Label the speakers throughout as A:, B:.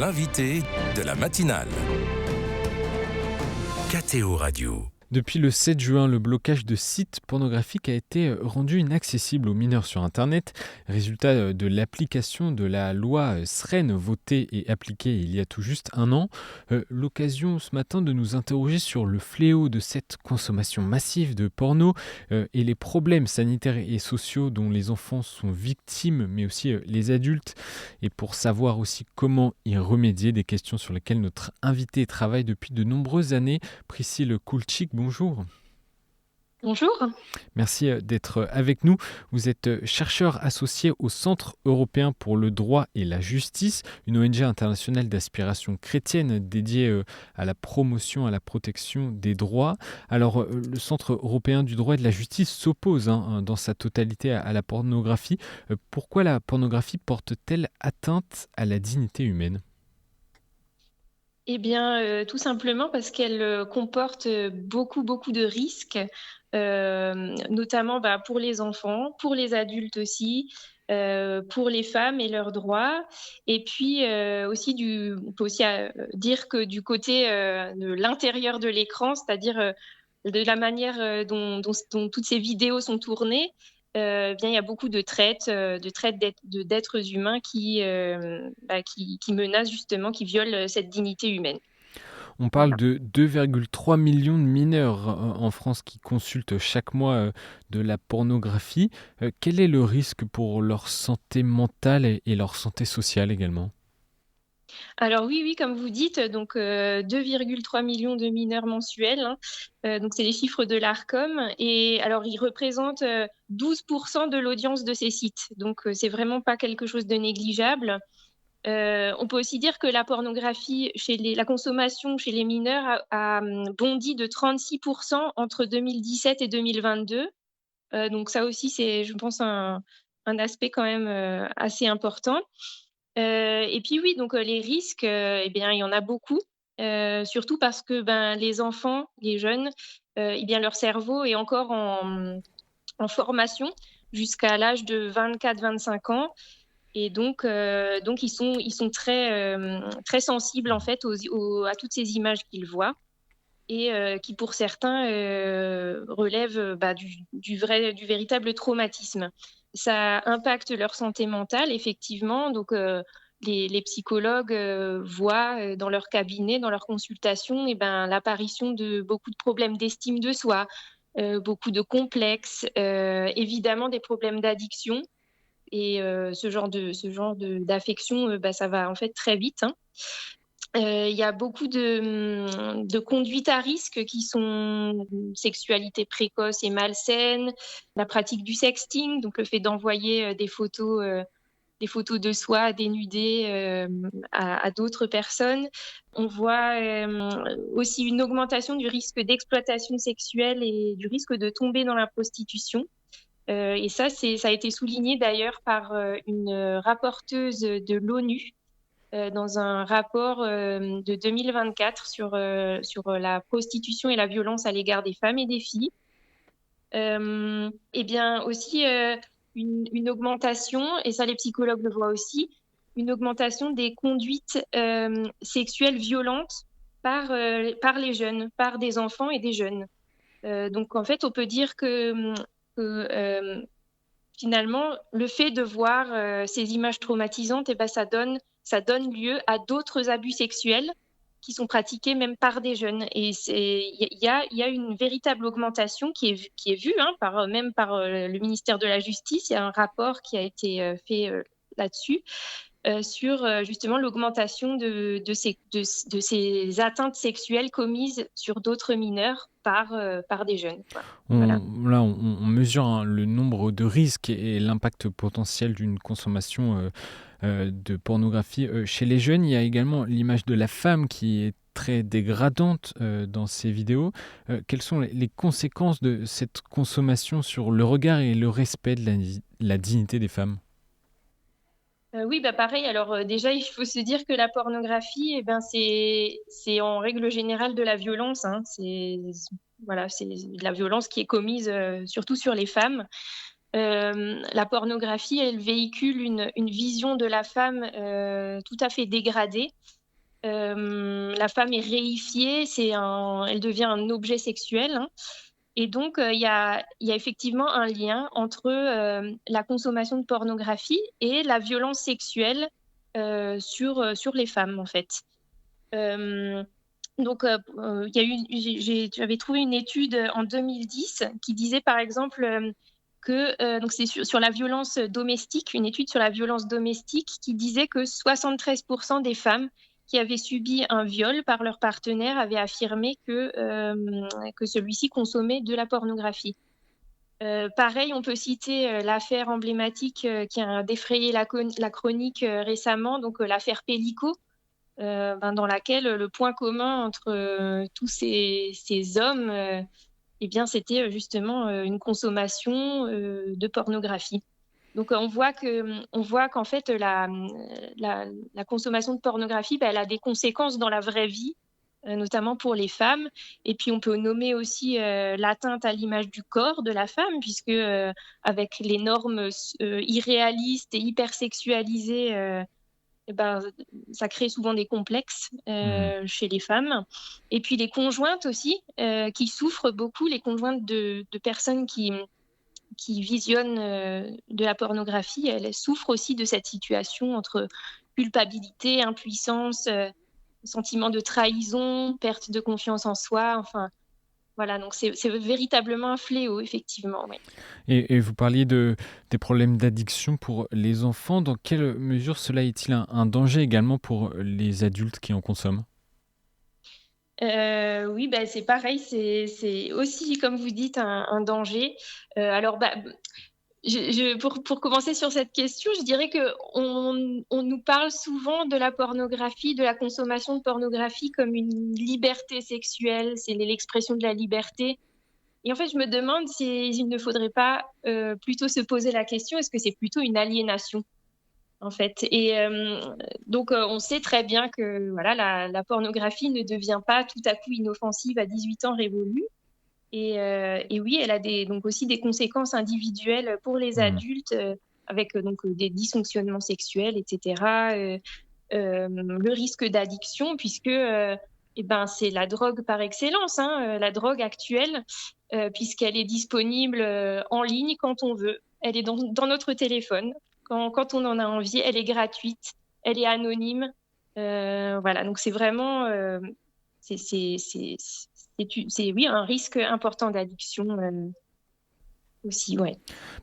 A: l'invité de la matinale. KTO Radio.
B: Depuis le 7 juin, le blocage de sites pornographiques a été rendu inaccessible aux mineurs sur Internet. Résultat de l'application de la loi SREN votée et appliquée il y a tout juste un an. L'occasion ce matin de nous interroger sur le fléau de cette consommation massive de porno et les problèmes sanitaires et sociaux dont les enfants sont victimes, mais aussi les adultes. Et pour savoir aussi comment y remédier, des questions sur lesquelles notre invité travaille depuis de nombreuses années. Priscille Kulczyk, bonjour.
C: Bonjour.
B: Merci d'être avec nous. Vous êtes chercheur associé au Centre européen pour le droit et la justice, une ONG internationale d'aspiration chrétienne dédiée à la promotion, à la protection des droits. Alors, le Centre européen du droit et de la justice s'oppose dans sa totalité à la pornographie. Pourquoi la pornographie porte-t-elle atteinte à la dignité humaine ?
C: Eh bien, tout simplement parce qu'elle comporte beaucoup de risques, notamment pour les enfants, pour les adultes aussi, pour les femmes et leurs droits. Et puis aussi, on peut aussi dire que du côté de l'intérieur de l'écran, c'est-à-dire de la manière dont toutes ces vidéos sont tournées, bien, il y a beaucoup de traite d'êtres humains qui menacent justement, qui violent cette dignité humaine.
B: On parle
C: Voilà.
B: de 2,3 millions de mineurs en France qui consultent chaque mois de la pornographie. Quel est le risque pour leur santé mentale et leur santé sociale également ?
C: Alors oui, comme vous dites, donc 2,3 millions de mineurs mensuels, hein. Donc c'est les chiffres de l'Arcom et alors ils représentent 12% de l'audience de ces sites. Donc c'est vraiment pas quelque chose de négligeable. On peut aussi dire que la pornographie la consommation chez les mineurs a bondi de 36% entre 2017 et 2022. Donc ça aussi, c'est, je pense, un aspect quand même assez important. Et puis oui, donc les risques, eh bien, il y en a beaucoup, surtout parce que, les enfants, les jeunes, eh bien, leur cerveau est encore en formation jusqu'à l'âge de 24-25 ans et donc ils sont très sensibles en fait à toutes ces images qu'ils voient et qui pour certains, relèvent, du véritable traumatisme. Ça impacte leur santé mentale effectivement, donc les psychologues, voient, dans leur cabinet, dans leurs consultations l'apparition de beaucoup de problèmes d'estime de soi, beaucoup de complexes, évidemment des problèmes d'addiction et d'affection, ça va en fait très vite, hein. Il y a beaucoup de conduites à risque qui sont sexualité précoce et malsaine, la pratique du sexting, donc le fait d'envoyer des photos de soi dénudées à d'autres personnes. On voit aussi une augmentation du risque d'exploitation sexuelle et du risque de tomber dans la prostitution. Et ça a été souligné d'ailleurs par une rapporteuse de l'ONU dans un rapport de 2024 sur la prostitution et la violence à l'égard des femmes et des filles. Et bien aussi une augmentation, et ça les psychologues le voient aussi, une augmentation des conduites sexuelles violentes par les jeunes, par des enfants et des jeunes. Donc en fait, on peut dire que finalement, le fait de voir ces images traumatisantes, ça donne lieu à d'autres abus sexuels qui sont pratiqués même par des jeunes. Et il y a une véritable augmentation qui est vue même par le ministère de la Justice. Il y a un rapport qui a été fait là-dessus. Sur justement l'augmentation de ces atteintes sexuelles commises sur d'autres mineurs par des jeunes. Voilà.
B: On mesure le nombre de risques et l'impact potentiel d'une consommation de pornographie chez les jeunes. Il y a également l'image de la femme qui est très dégradante dans ces vidéos. Quelles sont les conséquences de cette consommation sur le regard et le respect de la dignité des femmes ?
C: Oui, pareil. Alors déjà, il faut se dire que la pornographie, c'est en règle générale de la violence, hein. C'est de la violence qui est commise surtout sur les femmes. la pornographie, elle véhicule une vision de la femme tout à fait dégradée. La femme est réifiée, elle devient un objet sexuel, hein. Et donc, il y a effectivement un lien entre la consommation de pornographie et la violence sexuelle sur les femmes, en fait. Euh, donc, j'avais trouvé une étude en 2010 qui disait, par exemple, donc c'est sur la violence domestique, une étude sur la violence domestique qui disait que 73% des femmes qui avaient subi un viol par leur partenaire avaient affirmé que celui-ci consommait de la pornographie. Pareil, on peut citer l'affaire emblématique qui a défrayé la chronique récemment, donc l'affaire Pellico, dans laquelle le point commun entre tous ces hommes, eh bien, c'était justement une consommation de pornographie. Donc, on voit qu'en fait, la consommation de pornographie, elle a des conséquences dans la vraie vie, notamment pour les femmes. Et puis, on peut nommer aussi l'atteinte à l'image du corps de la femme, puisque avec les normes irréalistes et hypersexualisées, ça crée souvent des complexes chez les femmes. Et puis les conjointes aussi, qui souffrent beaucoup, les conjointes de personnes qui visionnent de la pornographie, elles souffrent aussi de cette situation entre culpabilité, impuissance, sentiment de trahison, perte de confiance en soi, enfin... Voilà, donc c'est véritablement un fléau, effectivement. Oui.
B: Et vous parliez des problèmes d'addiction pour les enfants. Dans quelle mesure cela est-il un danger également pour les adultes qui en consomment ?
C: Oui, c'est pareil, c'est aussi, comme vous dites, un danger. Alors, pour commencer sur cette question, je dirais qu'on nous parle souvent de la pornographie, de la consommation de pornographie comme une liberté sexuelle, c'est l'expression de la liberté. Et en fait, je me demande s'il ne faudrait pas plutôt se poser la question, est-ce que c'est plutôt une aliénation, en fait? Et donc, on sait très bien que voilà, la pornographie ne devient pas tout à coup inoffensive à 18 ans révolus. Et oui, elle a donc aussi des conséquences individuelles pour les adultes, avec donc des dysfonctionnements sexuels, etc. Le risque d'addiction, puisque c'est la drogue par excellence, hein, la drogue actuelle, puisqu'elle est disponible en ligne quand on veut. Elle est dans notre téléphone. Quand on en a envie, elle est gratuite, elle est anonyme. Voilà, donc c'est vraiment... c'est oui, un risque important d'addiction aussi, ouais.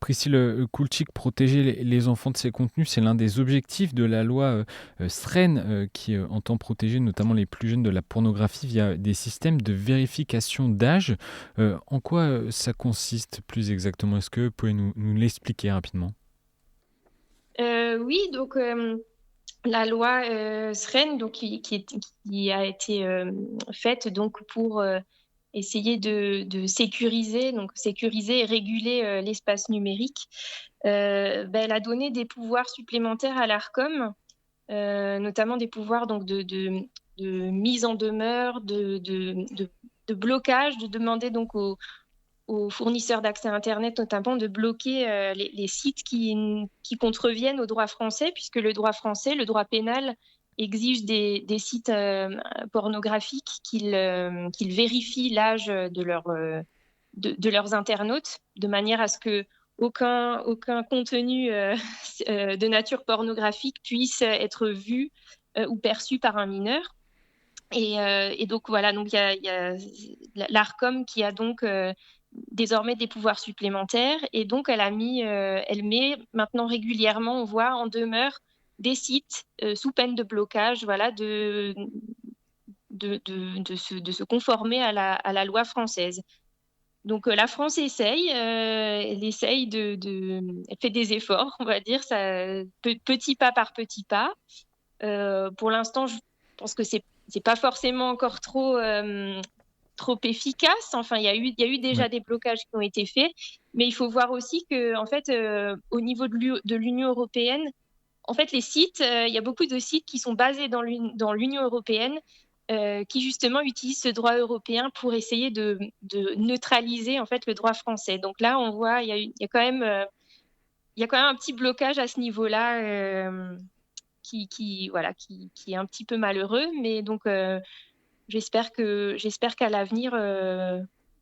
B: Priscille Kulczyk, protéger les enfants de ces contenus, c'est l'un des objectifs de la loi SREN qui entend protéger notamment les plus jeunes de la pornographie via des systèmes de vérification d'âge. En quoi ça consiste plus exactement ? Est-ce que vous pouvez nous l'expliquer rapidement ?
C: Oui, donc... la loi SREN, donc, qui a été faite donc, pour essayer de sécuriser et réguler l'espace numérique, elle a donné des pouvoirs supplémentaires à l'Arcom, notamment des pouvoirs donc, de mise en demeure, de blocage, de demander donc aux fournisseurs d'accès à Internet, notamment, de bloquer les sites qui contreviennent au droit français, puisque le droit français, le droit pénal, exige des sites pornographiques qu'ils vérifient l'âge de leurs internautes, de manière à ce que aucun contenu de nature pornographique puisse être vu ou perçu par un mineur. Et donc voilà, donc il y a l'Arcom qui a donc désormais des pouvoirs supplémentaires, et donc elle met maintenant régulièrement, on voit en demeure des sites sous peine de blocage, voilà, de se conformer à la loi française. Donc la France essaye, elle fait des efforts, on va dire, petit pas par petit pas. Pour l'instant, je pense que c'est pas forcément encore trop efficace. Enfin, il y a eu déjà des blocages qui ont été faits, mais il faut voir aussi que, en fait, au niveau de l'Union européenne, en fait, les sites, il y a beaucoup de sites qui sont basés dans l'Union européenne, qui justement utilisent ce droit européen pour essayer de neutraliser en fait le droit français. Donc là, on voit, il y a quand même y a quand même un petit blocage à ce niveau-là, voilà, qui est un petit peu malheureux. Mais donc, j'espère qu'à l'avenir,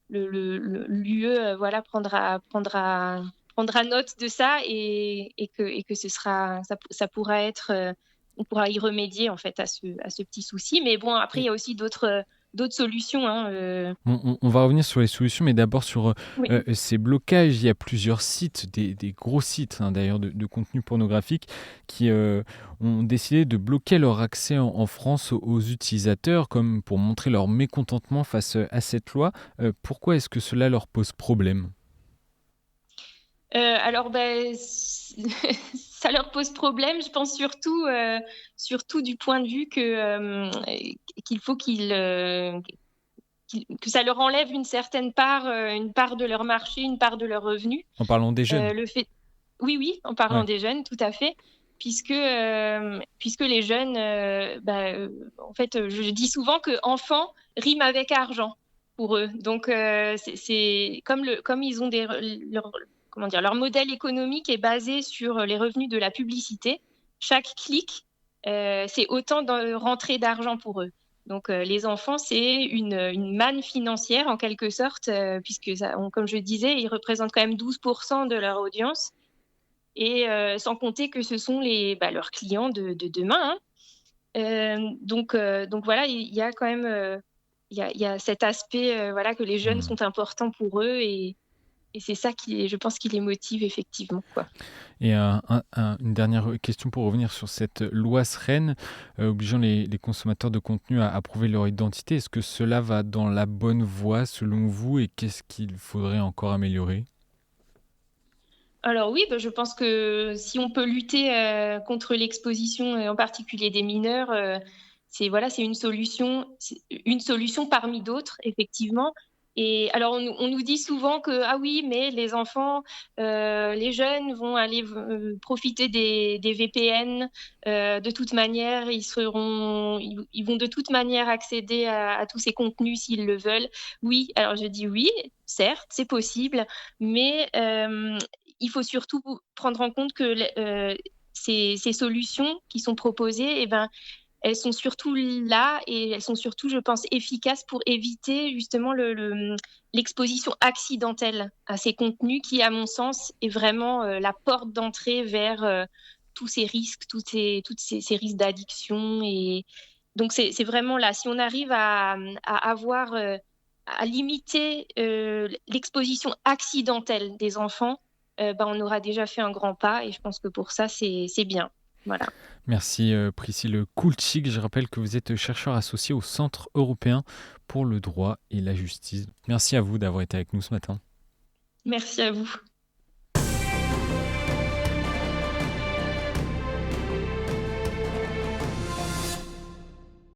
C: l'UE, voilà, prendra note de ça et que ça pourra être, on pourra y remédier en fait à ce petit souci. Mais bon, après, il y a aussi d'autres solutions, hein,
B: On va revenir sur les solutions, mais d'abord sur
C: Oui.
B: ces blocages. Il y a plusieurs sites, des gros sites d'ailleurs de contenu pornographique qui ont décidé de bloquer leur accès en France aux utilisateurs, comme pour montrer leur mécontentement face à cette loi. Pourquoi est-ce que cela leur pose problème?
C: Alors, ça leur pose problème, je pense surtout du point de vue qu'il faut que ça leur enlève une part de leur marché, une part de leurs revenus.
B: En parlant des jeunes.
C: Le fait Oui, oui, en parlant
B: Ouais.
C: des jeunes, tout à fait, puisque les jeunes, en fait, je dis souvent qu'enfant rime avec argent pour eux. Donc, c'est comme ils ont leur comment dire? Leur modèle économique est basé sur les revenus de la publicité. Chaque clic, c'est autant de rentrées d'argent pour eux. Donc, les enfants, c'est une manne financière en quelque sorte, puisque comme je disais, ils représentent quand même 12% de leur audience et sans compter que ce sont leurs clients de demain, hein. Donc voilà, il y a quand même, il y a cet aspect, voilà, que les jeunes
B: Mmh.
C: sont importants pour eux et c'est ça je pense qui les motive effectivement, quoi.
B: Et une dernière question pour revenir sur cette loi SREN, obligeant les consommateurs de contenu à prouver leur identité. Est-ce que cela va dans la bonne voie selon vous et qu'est-ce qu'il faudrait encore améliorer?
C: Alors oui, je pense que si on peut lutter, contre l'exposition et en particulier des mineurs, c'est une solution parmi d'autres effectivement. Et alors on nous dit souvent que: «Ah oui, mais les enfants, les jeunes vont aller profiter des VPN, de toute manière, ils vont de toute manière accéder à tous ces contenus s'ils le veulent». Oui, alors je dis: «Oui, certes, c'est possible, mais il faut surtout prendre en compte que ces solutions qui sont proposées, elles sont surtout là et elles sont surtout, je pense, efficaces pour éviter justement l'exposition accidentelle à ces contenus qui, à mon sens, est vraiment, la porte d'entrée vers, tous ces risques, ces risques d'addiction. Et donc c'est vraiment là, si on arrive à avoir, à limiter, l'exposition accidentelle des enfants, on aura déjà fait un grand pas et je pense que pour ça, c'est bien. Voilà.
B: Merci Priscille Koultchik. Je rappelle que vous êtes chercheur associé au Centre européen pour le droit et la justice. Merci à vous d'avoir été avec nous ce matin.
C: Merci à vous.